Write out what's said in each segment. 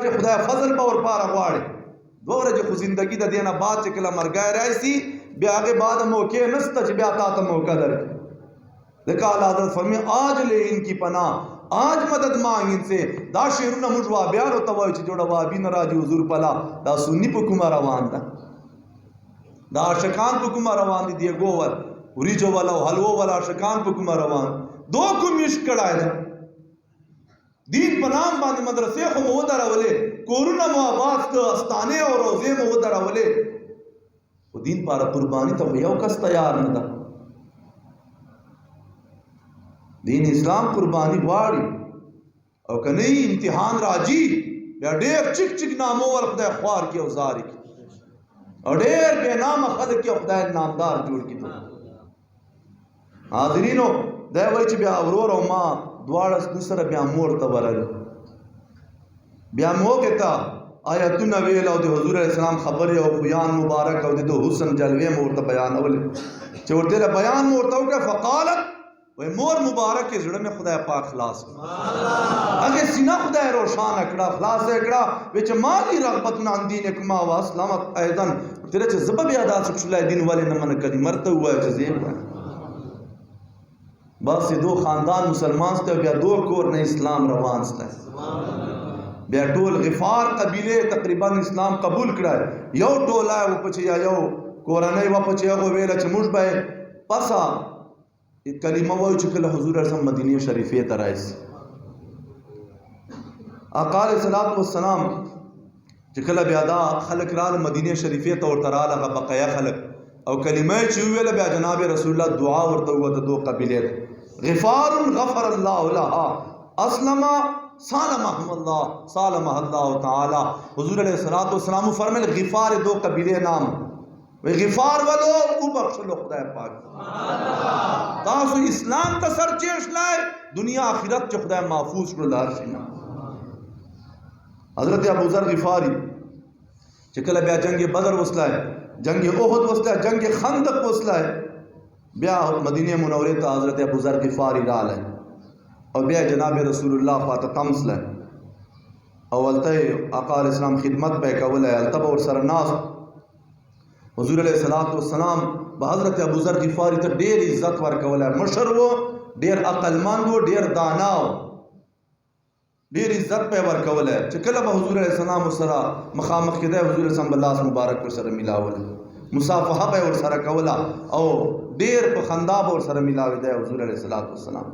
چې خدای فضل به ورپاره غواړي. 2 ورځې خو زندګي د دې نه بعد چې کله مرګی راشي بیا هغې بعد موقع نشته چې بیا تا ته موقع درکړي. ځکه اعلی حضرت فرمایي آج لے ان کی پناہ آج مدد مانگ ان سے. دا شعرونه موږ وابیانو ته وایو چې جوړه وابي نه راځي حضور پلا. دا سني په کومه روان ده؟ دا عاشقان په کومه روان دي؟ دیګو ول وریجو والا او حلوو والا عاشقان په کومه روان دو کوم عشق کړای ده. دین په نام باندې مدرسې خو مو ودرولې، کورونه مو آباد کړه، استانې او روضې مو ودرولې، خو دین پاره قرباني ته یو کس تیار نه ده. دین اسلام قرباني غواړي او که نه امتحان راځي بیا ډېر چک چک نامو ور خدای خوار کړي او زاري کړي او ډېر بې نامه خلک یې خدای نامدار جوړ کړي. حاضرینو دی وایي چې بیا ورور او ما دواړه سره بیا مور ته ورغلو، بیا موږ ته آیتونه ویل او د حضور علیه السلام خبرې او خویان مبارک او د حسن جلوې مو ورته بیانولې چې ورته بیان مو ورته وکړه. فقالت وای مور مبارک کې زړه مې خدای پاک خلاص کړ، هغه سینه خدای روشانه کړه، خلاص یې کړه. وچ مالی رغبت عن دینکما واسلامت ایضا تیرے چې زبب یاد آ سکشلای دین والے نه من کړي مرته هوا چې زیب بس دو خاندان مسلمان سته بیا 2 کور نه اسلام روان سته. بیا ټول غفار قبیله تقریبا اسلام قبول کړه. یو ټوله و پچې یا یو کورنۍ و پچې هغه ویل چې موږ به پسا کلمه وایو چې کله حضور اعظم مدینه شریفه ته راځي. آقا علیه الصلاۃ والسلام چې کله بیا دا خلک رال مدینه شریفه ته ورته راغله بقایا خلک او کلمه چې ویل بیا جناب رسول الله دعا ورته وته 2 قبیله غفار غفر الله لها اسلم سالمهم الله سالمه الله تعالی. حضور علیہ الصلوۃ والسلام فرمائے غفار 2 قبیلے نام وی غفار والو او بخشلو خدای پاک تاسو اسلام ته سر چیش لای دنیا آخرت چې خدای محفوظ کړل هرشنه. حضرت ابو ذر غفاری چې کله بیا جنگ بدر وسلای، جنگ احد وسلای، جنگ خندق وسلای، بیا مدینه منوره ته حضرت ابو ذر غفاری رااله او بیا جناب رسول الله خواته تمسله اولته آقا علیہ السلام خدمت پہ کوله التب اور سرناس. حضور علیہ الصلوۃ والسلام به حضرت ابو ذر غفاری ته ډیر عزت ورکوله، مشر وو، ډیر عقلمند وو، ډیر دانا وو، ډیر عزت پہ ورکوله. چې کله به حضور علیہ السلام سره مخامخ کېده حضور علیہ السلام بلاس مبارک ور سره ملاول، مصافحه به ور سره کوله او ډیر په خندا به ور سره ملاوي دی حضور علیہ الصلوۃ والسلام.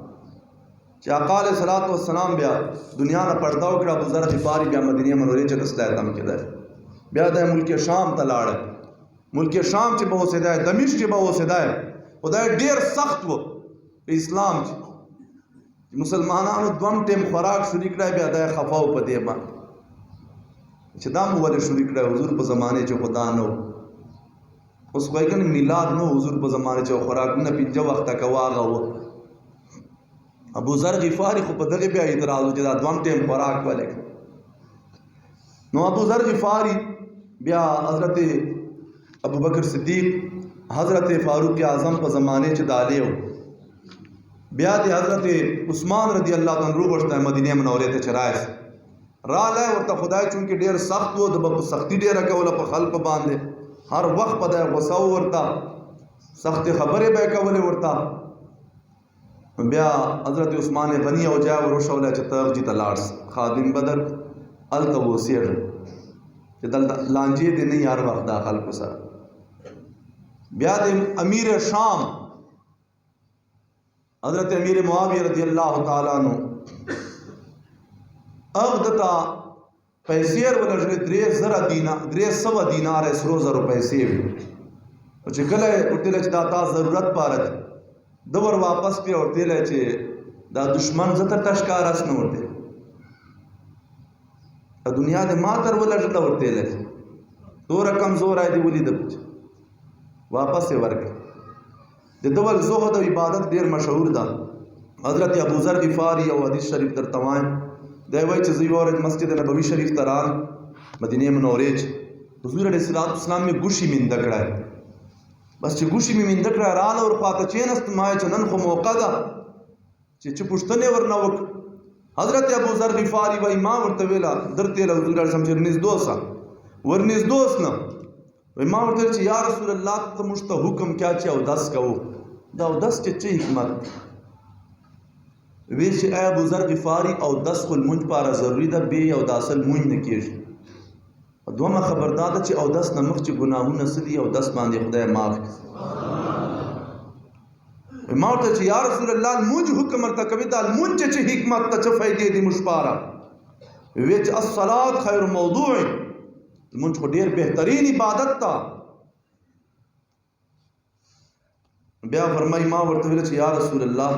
چې آقا علیہ الصلوۃ والسلام بیا دنیا نه پردہ وکړه، ابو ذر غفاری بیا مدینه منورې چې رسول تم کېده، بیا د ملک شام ته لاړ. ملک شام چې به اوسېده، دمشق چې به اوسېده، خدای ډیر سخت وو په اسلام چې مسلمانانو 2 ټیم خوراک شروع کړی، بیا د خفاو په دی باندې چې دا مو ولې شروع کړی. حضور په زمانه چې خدا نو اوس کوئی کنه میلاد نو، حضور په زمانه چې خوراکونه 5 وخت کواغه وو. ابو ذر غفاری خو په دغه بیا اعتراض و چې دا 2 ټیم خوراک ولې نو. ابو ذر غفاری بیا حضرت ابو بکر صدیق، حضرت فاروق اعظم په زمانه چې دالیو، بیا د حضرت عثمان رضی الله عنه وروغشته مدینه منوره ته چرایس رااله. ورته خدای چون کې ډیر سخت وو، د په سختی ډیره کوله په خلق باندې، هر وخت په د غوسه ورته سخت خبرې به کولې ورته. بیا حضرت عثمان غنی او جا ورشوله چې ترجی تلاړس خادم بدر الته وسیر چې دل لانجې دې نه یار وخت داخل کو سره. بیا د امیر شام حضرت امیر معاویہ رضی اللہ تعالیٰ عنہ اغدتا پیسیر ولجل 300 دینار سرو زرو پیسے بھی چې کله ورته چې دا تا ضرورت پاره دور واپس کړ ورته لې چې دا دشمن زته تشکار اس نه ورته دنیا دې ما تر ولجل ورته لې دو رقم زور آی دی ولید واپس ورکړ. د دول زهد او عبادت ډیر مشهور ده. حضرت ابو ذر غفاری او حدیث شریف در توایم دی وای چې زوی ورځ مسجد نبوی شریف تران مدینه منورې حضور علیہ الصلوۃ والسلام می ګوشي من دکړه، بس چې ګوشي می من دکړه رال اور خواته چینست ما چې نن خو موقع ده چې پښتنه ورنه وک حضرت ابو ذر غفاری وای ما ورته ویلا درته له حضور اعظم چې ورنږدې نه وای ما ورته چې یا رسول الله ته موږ ته حکم کیا چې اودس کوو دا اودس چې څه حکمت وی چې اے ابو ذر غفاری اودس خو لمونځ لپاره ضروري ده بې اوداسه لمونځ نه کېږي دویمه خبر دا ده چې اودس نه مخکې ګناهونه څه دي اودس باندې خدای معاف کړي ما ورته چې یا رسول الله لمونځ حکم ورته کوي دا لمونځ چې حکمت ته څه فایدې دي موږ لپاره وی چې الصلاة خیر موضوع لمونځ خو ډېر بهترین عبادت ده بیا فرمایي ما ورته ویل چې یا رسول الله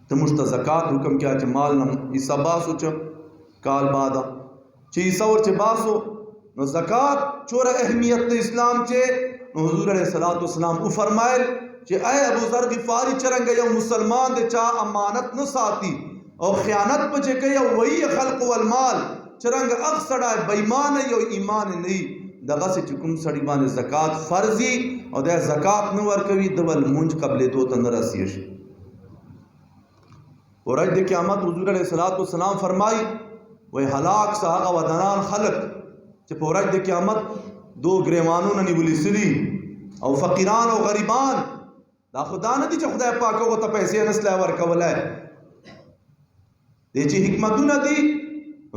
ته موږ ته زکات حکم کیا چې مال نه حصہ باسو چې کال بادا چې حصہ ور چې باسو نو زکات چوره اهمیت د اسلام چې نو حضور علیہ الصلوۃ والسلام او فرمایل چې اے ابو ذر غفاری چرنګ یو مسلمان د چا امانت نه ساتي او خیانت په چې کوي وہی خلق والمال چرنګ اکثر بېمان یو ایمان نه دغه چې کوم سړی باندې زکات فرضي او د زکات نه ورکوي د ول مونږ قبلې دوه نه رسیږي ورځ د قیامت حضور علیہ الصلوۃ والسلام فرمای وای هلاک هغه ودانان خلق چې په ورځ د قیامت دو گریوانونه نیولې سړي او فقیران او غریبان دا خدا نه دي چې خدای پاک هغه ته پیسې نسله ورکولای دي چې حکمتونه دي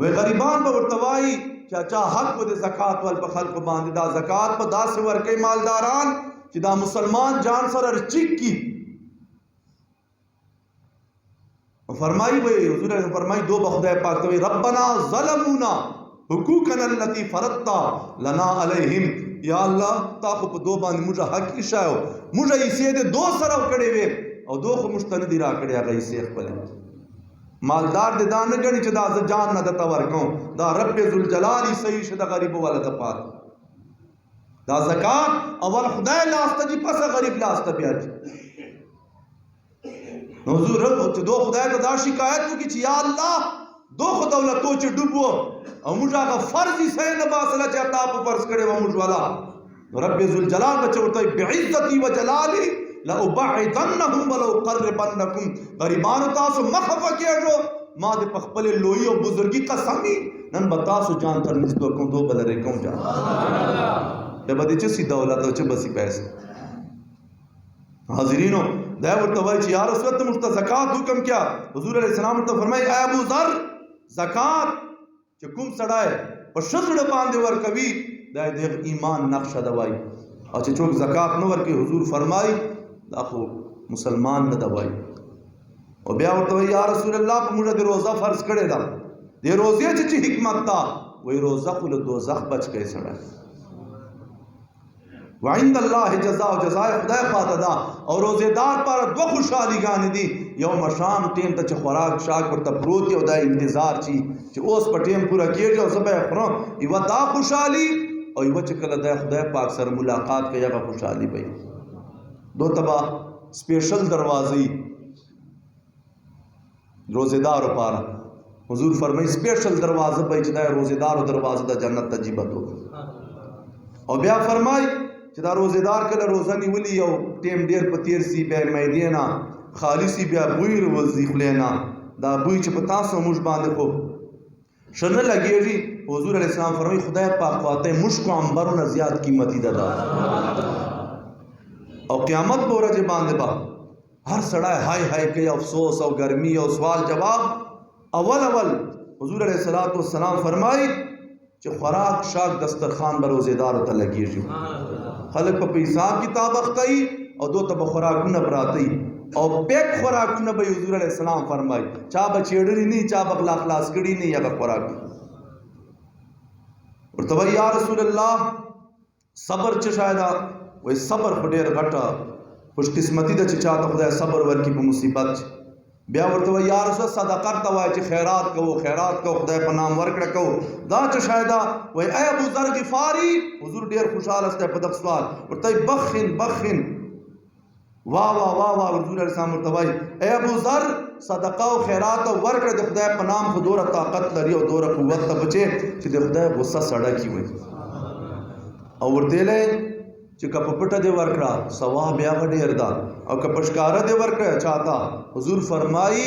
وای غریبان به ورتوای چې چا حق و د زکات ول په خلق باندې دا زکات په داسې ورکې مالداران چې دا مسلمان جان سره رچک کی فرمائی وی حضور نے فرمائی دو بخدای پاک تو ربنا ظلمونا حقوقنا التي فرضت لنا عليهم یا الله تا خو په دو باندې موږ حق ایښاو موږ یې سي دې دو سره کړې وې او دو خو مستند را کړې هغه یې سي خپل مالدار دې دان نه غني چې دا جان نه دتا ورکوم دا رب ذوالجلال صحیح شه د غریب والا د پات دا زکات اول خدای لاسته جی پس غریب لاسته بیا حضور چې دو خدای ته دا شکایت وکړي چې یا الله دو خو دولتو چې ډوبو او موږ هغه فرضي سه نه باسله چې تا په فرض کړي و موږ والا رب ذوالجلال بچ ورته بعزتي وجلالي لأبعدنهم ولو قربنكم غریبانو تاسو مخفه کېږو ما د خپل لوی او بزرګي قسمي نن به تاسو جان تر نږدې کوم دو بل لري کوم جان به بده چې سي دولت او چې بسي پیسې حاضرینو دا ورته وایي چې یا رسول الله مست زکات حکم کیا حضور علیہ السلام ته فرمایي اے ابو ذر زکات چې کوم سړی په شذړ باندې ورکوي دا د ایمان نقشه دا وایي او چې څوک زکات نه ورکوي حضور فرمایي دا خو مسلمان نه دا وایي او بیا ورته وایي یا رسول الله په موږ د روزه فرض کړی دا د روزې چې حکمت تا وایي روزه خو له دوزخ بچ کوي سړی وعند الله جزاء و جزاء خدای خاطر دا او روزیدار پر دو خوشحالی گانی دی یوم شام ټیم ته چې خوراک شاک ورته پروت او دا انتظار چې اوس په ټیم پورا کیږي او سبا خورم یو دا خوشحالی او یو چې کله د خدای پاک سره ملاقات کوي هغه خوشحالی وي دو تبا سپیشل دروازې روزیدار لپاره حضور فرمایي سپیشل دروازه به چې دا روزیدار دروازه د جنت ته جیبتو او بیا فرمایي چې دا روزیدار کله روزه نیولي یو ټیم ډیر په تیر سی بیا مېدې نه خالص بیا بوی وځي خلینا دا بوی چې په تاسو موږ باندې خو شنه لګیږي حضور علیہ السلام فرمایي خدای پاک واته مشک او عنبرونه زیات قیمتي ده او قیامت په ورځ باندې با هر سړی هاي هاي کوي افسوس او ګرمي او سوال جواب اول حضور علیہ السلام فرمایي چې خوراک شاک دسترخوان به روزیدار ته لګیږي خلک په حساب کتاب اخته او دو ته خوراکونه پراته او پیک خوراکونه به حضور علیہ السلام فرمایي چا به چېړلي نه چا به غلا خلاص کړي نه هغه خوراک ورته وایي یا رسول الله صبر چې شاید وایي صبر خو ډېر غټه خوش قسمتي ده چې چاته خدای صبر ورکړي په مصیبت بیا ورته وایي یا رسول صدقه ته وایي چې خیرات کوو خدای په نام ورکړه کوو دا چې شاید وایي اے ابو ذر غفاری حضور ډېر خوشحاله سته په دغه سوال ورته بخن واہ حضور علیہ السلام ورته وایي اے ابو ذر صدقه او خیرات ورکړه د خدای په نام خو دوره طاقت لري او دوره قوت ته بچي چې د خدای غصه سړه کی وي او ورته له چې کپ پټه دی ورکړه ثواب بیا ډیر ده او کپ ښکارا دی ورکړه چاته حضور فرمایي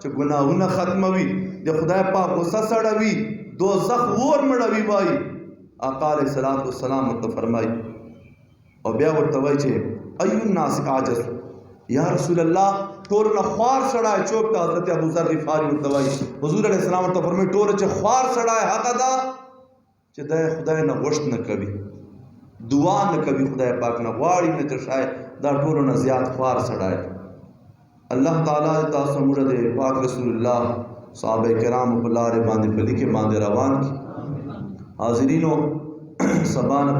چې ګناهونه ختموي د خدای پاک غصه سړوي دوزخ ور مړوي وای آقا علیہ الصلوۃ والسلام ته فرمای او بیا ورته وای چې ایو الناس عاجز یا رسول الله ټول نه خوار سړای چوک ته حضرت ابو ذر غفاری ورته وای حضور علیہ السلام ته فرمای ټول چې خوار سړای حق ادا چې د خدای نه غوښت نه کوي دعا نه کوي خدای پاک نه غواړي نه چې شای دا ټول نه زیات خوار سړای اللہ تعالیٰ تاسو موږ د پاک رسول الله صحابه کرام په لارې باندې پلي کې باندې روان کی حاضرینو سبا نه